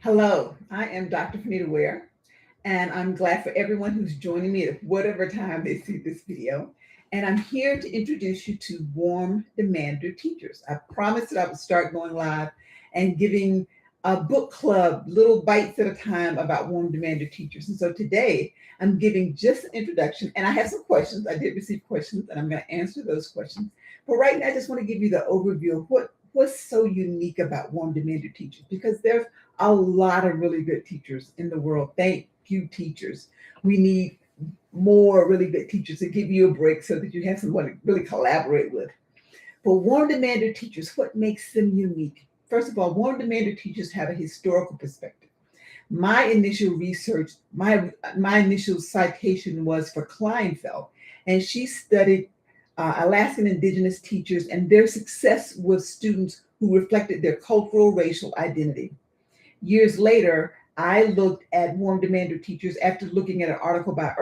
Hello, I am Dr. Franita Ware, and I'm glad for everyone who's joining me at whatever time they see this video. And I'm here to introduce you to warm demander teachers. I promised that I would start going live and giving a book club, little bites at a time about warm demander teachers. And so today I'm giving just an introduction, and I have some questions. I did receive questions, and I'm going to answer those questions. But right now, I just want to give you the overview of what's so unique about warm demander teachers, because there's a lot of really good teachers in the world. Thank you, teachers. We need more really good teachers to give you a break so that you have someone to really collaborate with. For warm demander teachers, what makes them unique? First of all, warm demander teachers have a historical perspective. My initial research, my initial citation was for Kleinfeld, and she studied Alaskan Indigenous teachers and their success with students who reflected their cultural racial identity. Years later, I looked at warm demander teachers after looking at an article by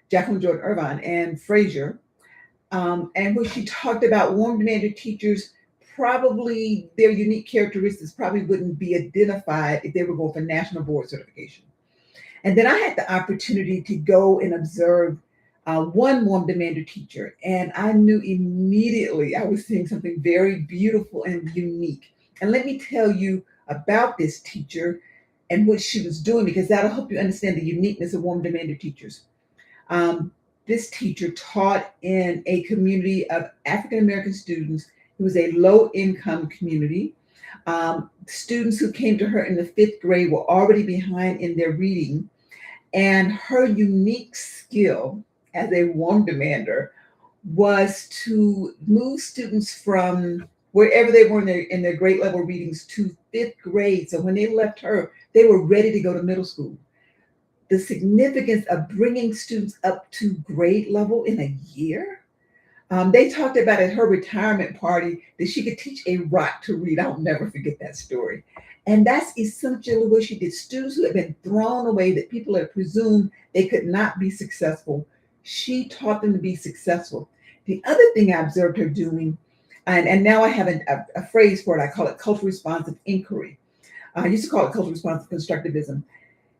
Jacqueline Jordan Irvine, and Fraser, and where she talked about warm demander teachers. Probably their unique characteristics probably wouldn't be identified if they were going for national board certification. And then I had the opportunity to go and observe one warm demander teacher, and I knew immediately I was seeing something very beautiful and unique. And let me tell you about this teacher and what she was doing, because that'll help you understand the uniqueness of warm demander teachers. Um, this teacher taught in a community of African American students. It was a low income community. Students who came to her in the fifth grade were already behind in their reading, and her unique skill as a warm demander was to move students from wherever they were in their grade level readings to fifth grade. So when they left her, they were ready to go to middle school. The significance of bringing students up to grade level in a year. They talked about at her retirement party that she could teach a rock to read. I'll never forget that story. And that's essentially what she did. Students who had been thrown away, that people had presumed they could not be successful, she taught them to be successful. The other thing I observed her doing, and now I have a phrase for it, I call it cultural responsive inquiry. I used to call it cultural responsive constructivism.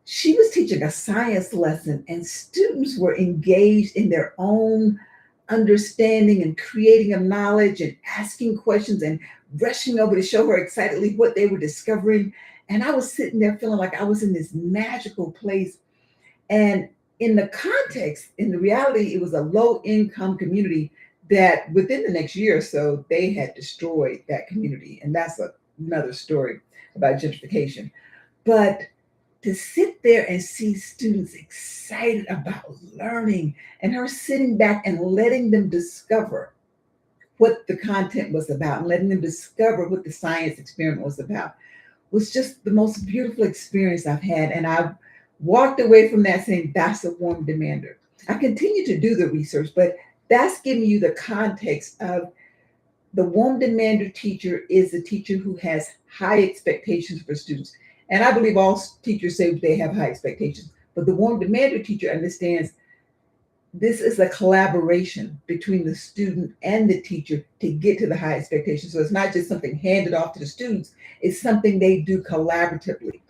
She was teaching a science lesson, and students were engaged in their own understanding and creating of knowledge and asking questions and rushing over to show her excitedly what they were discovering. And I was sitting there feeling like I was in this magical place. And in the context, in the reality, it was a low income community that within the next year or so, they had destroyed that community. And that's another story about gentrification. But to sit there and see students excited about learning, and her sitting back and letting them discover what the content was about and letting them discover what the science experiment was about was just the most beautiful experience I've had. And I've walked away from that saying, that's a warm demander. I continue to do the research, but that's giving you the context of the warm demander teacher is a teacher who has high expectations for students. And I believe all teachers say they have high expectations, but the warm demander teacher understands this is a collaboration between the student and the teacher to get to the high expectations. So it's not just something handed off to the students, it's something they do collaboratively.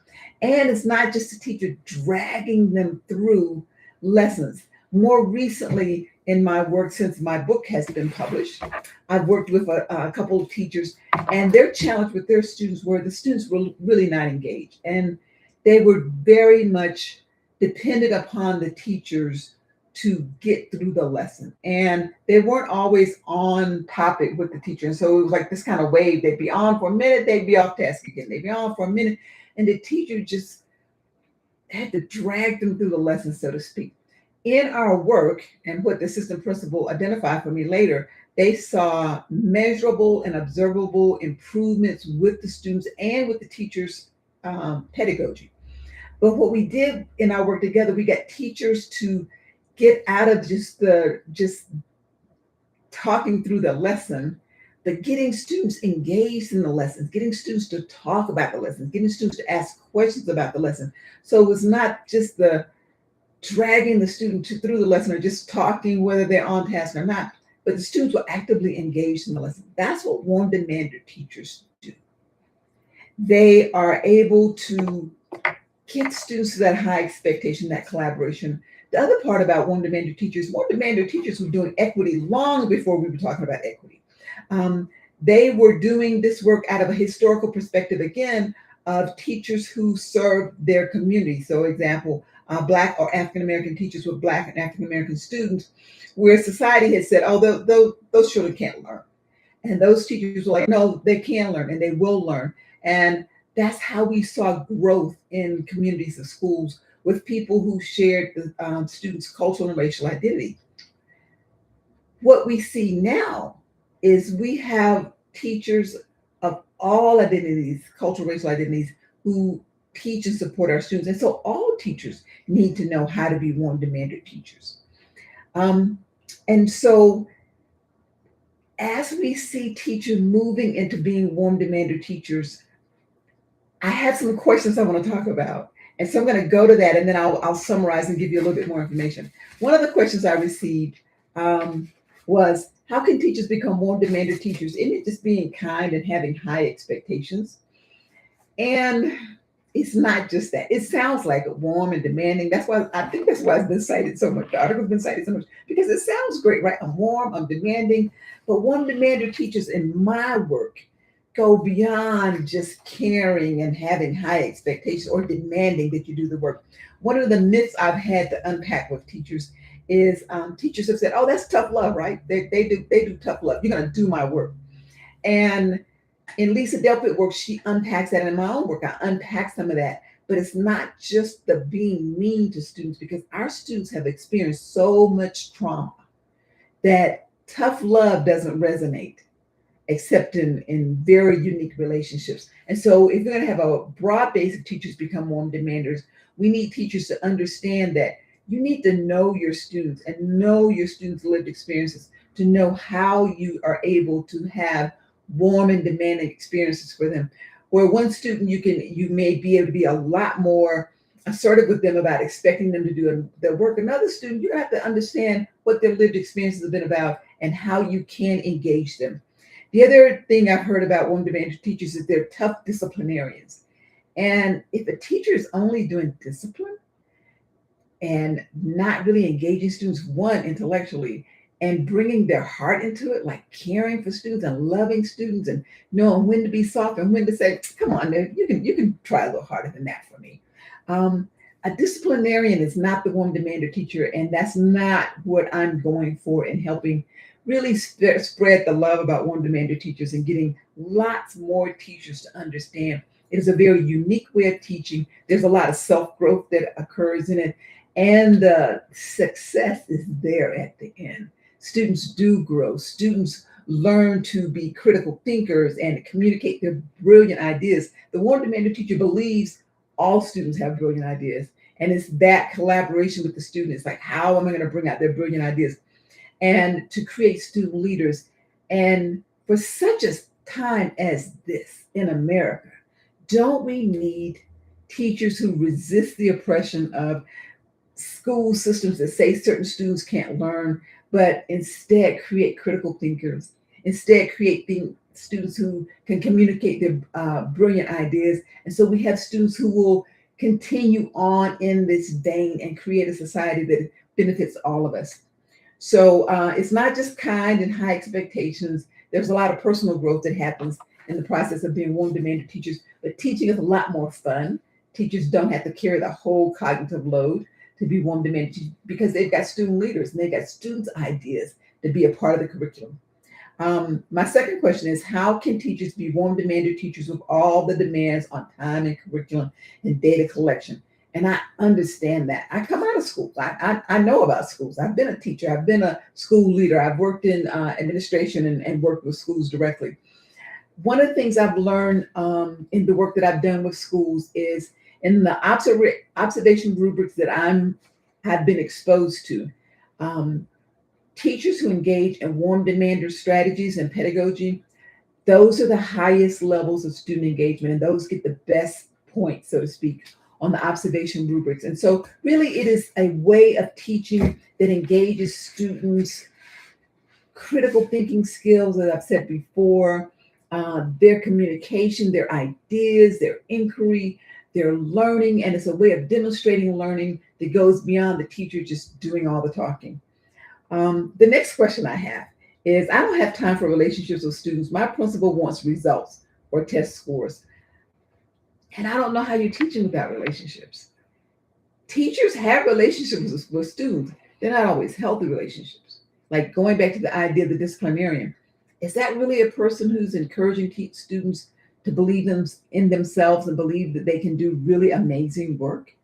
And it's not just the teacher dragging them through lessons. More recently, in my work, since my book has been published, I've worked with a couple of teachers, and their challenge with their students were the students were really not engaged, and they were very much dependent upon the teachers to get through the lesson, and they weren't always on topic with the teacher. And so it was like this kind of wave. They'd be on for a minute, they'd be off task again, they'd be on for a minute, and the teacher just had to drag them through the lesson, so to speak. In our work, and what the assistant principal identified for me later, they saw measurable and observable improvements with the students and with the teachers' pedagogy. But what we did in our work together, we got teachers to get out of just talking through the lesson, but getting students engaged in the lessons, getting students to talk about the lessons, getting students to ask questions about the lesson. So it was not just the dragging the student through the lesson or just talking whether they're on task or not, but the students were actively engaged in the lesson. That's what warm demander teachers do. They are able to get students to that high expectation, that collaboration. The other part about warm demander teachers were doing equity long before we were talking about equity. Um, they were doing this work out of a historical perspective, again, of teachers who served their community. So, example, Black or African American teachers with Black and African American students, where society had said, oh, those children can't learn. And those teachers were like, no, they can learn and they will learn. And that's how we saw growth in communities of schools with people who shared the students' cultural and racial identity. What we see now is we have teachers of all identities, cultural, racial identities, who teach and support our students. And so all teachers need to know how to be warm demander teachers. Um, and so as we see teachers moving into being warm demander teachers, I have some questions I want to talk about. And so I'm going to go to that and then I'll summarize and give you a little bit more information. One of the questions I received was, how can teachers become warm demander teachers? Isn't it just being kind and having high expectations? And it's not just that. It sounds like warm and demanding. That's why I think that's why it's been cited so much. The article's been cited so much because it sounds great, right? I'm warm, I'm demanding. But warm demander teachers in my work go beyond just caring and having high expectations or demanding that you do the work. One of the myths I've had to unpack with teachers is teachers have said, "Oh, that's tough love, right? They do tough love. You're going to do my work." And in Lisa Delpit work, she unpacks that. In my own work, I unpack some of that. But it's not just the being mean to students, because our students have experienced so much trauma that tough love doesn't resonate except in very unique relationships. And so if you're going to have a broad base of teachers become warm demanders, we need teachers to understand that you need to know your students and know your students' lived experiences to know how you are able to have warm and demanding experiences for them. Where one student you may be able to be a lot more assertive with them about expecting them to do their work. Another student, you have to understand what their lived experiences have been about and how you can engage them. The other thing I've heard about warm demander teachers is they're tough disciplinarians. And if a teacher is only doing discipline and not really engaging students, one, intellectually, and bringing their heart into it, like caring for students and loving students and knowing when to be soft and when to say, come on, you can try a little harder than that for me. A disciplinarian is not the warm demander teacher, and that's not what I'm going for in helping really spread the love about warm demander teachers and getting lots more teachers to understand it is a very unique way of teaching. There's a lot of self-growth that occurs in it, and the success is there at the end. Students do grow. Students learn to be critical thinkers and communicate their brilliant ideas. The warm demander teacher believes all students have brilliant ideas. And it's that collaboration with the students, like, how am I going to bring out their brilliant ideas? And to create student leaders. And for such a time as this in America, don't we need teachers who resist the oppression of school systems that say certain students can't learn, but instead create critical thinkers, instead create students who can communicate their brilliant ideas. And so we have students who will continue on in this vein and create a society that benefits all of us. So it's not just kind and high expectations. There's a lot of personal growth that happens in the process of being warm demander teachers, but teaching is a lot more fun. Teachers don't have to carry the whole cognitive load to be warm demander teachers because they've got student leaders and they've got students' ideas to be a part of the curriculum. My second question is, how can teachers be warm demander teachers with all the demands on time and curriculum and data collection? And I understand that. I come out of school. I know about schools. I've been a teacher. I've been a school leader. I've worked in administration and worked with schools directly. One of the things I've learned in the work that I've done with schools is in the observation rubrics that have been exposed to, teachers who engage in warm demander strategies and pedagogy, those are the highest levels of student engagement, and those get the best points, so to speak, on the observation rubrics. And so really it is a way of teaching that engages students' critical thinking skills, as I've said before, their communication, their ideas, their inquiry, their learning, and it's a way of demonstrating learning that goes beyond the teacher just doing all the talking. The next question I have is, I don't have time for relationships with students. My principal wants results or test scores. And I don't know how you teach them without relationships. Teachers have relationships with students. They're not always healthy relationships. Like going back to the idea of the disciplinarian, is that really a person who's encouraging students to believe in themselves and believe that they can do really amazing work?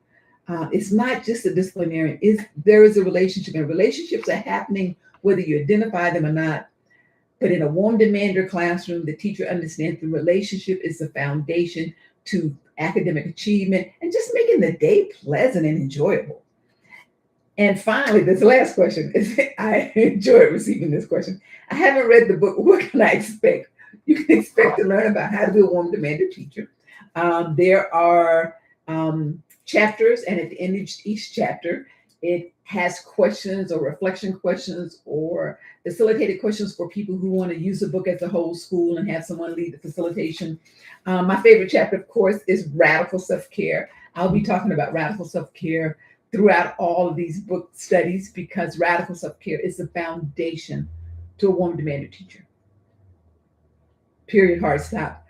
It's not just a disciplinarian. There is a relationship, and relationships are happening whether you identify them or not. But in a warm demander classroom, the teacher understands the relationship is the foundation to academic achievement and just making the day pleasant and enjoyable. And finally, this last question is, I enjoy receiving this question. I haven't read the book. What can I expect? You can expect to learn about how to be a warm demander teacher. There are chapters, and at the end of each chapter, it has questions or reflection questions or facilitated questions for people who want to use the book as a whole school and have someone lead the facilitation. My favorite chapter, of course, is Radical Self-Care. I'll be talking about radical self-care throughout all of these book studies because radical self-care is the foundation to a warm demander teacher. Period, hard stop.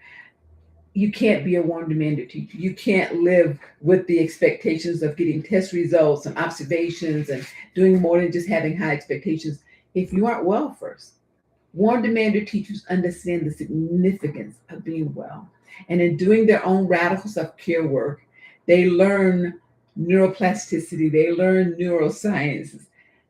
You can't be a warm demander teacher. You can't live with the expectations of getting test results and observations and doing more than just having high expectations if you aren't well first. Warm demander teachers understand the significance of being well. And in doing their own radical self-care work, they learn neuroplasticity, they learn neurosciences,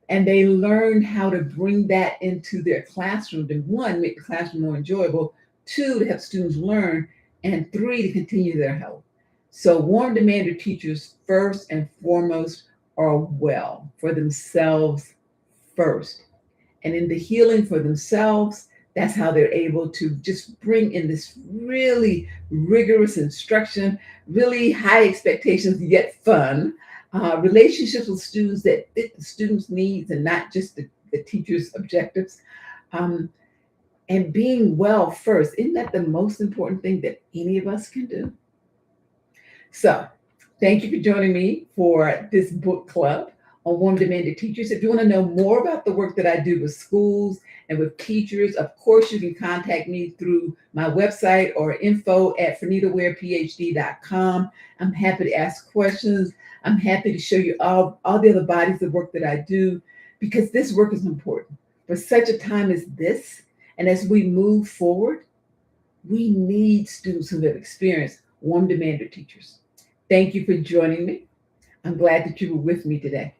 and they learn how to bring that into their classroom to, one, make the classroom more enjoyable, two, to help students learn, and three, to continue their health. So warm demander teachers, first and foremost, are well for themselves first. And in the healing for themselves, that's how they're able to just bring in this really rigorous instruction, really high expectations, yet fun, relationships with students that fit the students' needs and not just the teacher's objectives. And being well first, isn't that the most important thing that any of us can do? So thank you for joining me for this book club on warm demander teachers. If you want to know more about the work that I do with schools and with teachers, of course, you can contact me through my website or info@franitawarephd.com. I'm happy to ask questions. I'm happy to show you all the other bodies of work that I do, because this work is important. For such a time as this, and as we move forward, we need students who have experienced warm demander teachers. Thank you for joining me. I'm glad that you were with me today.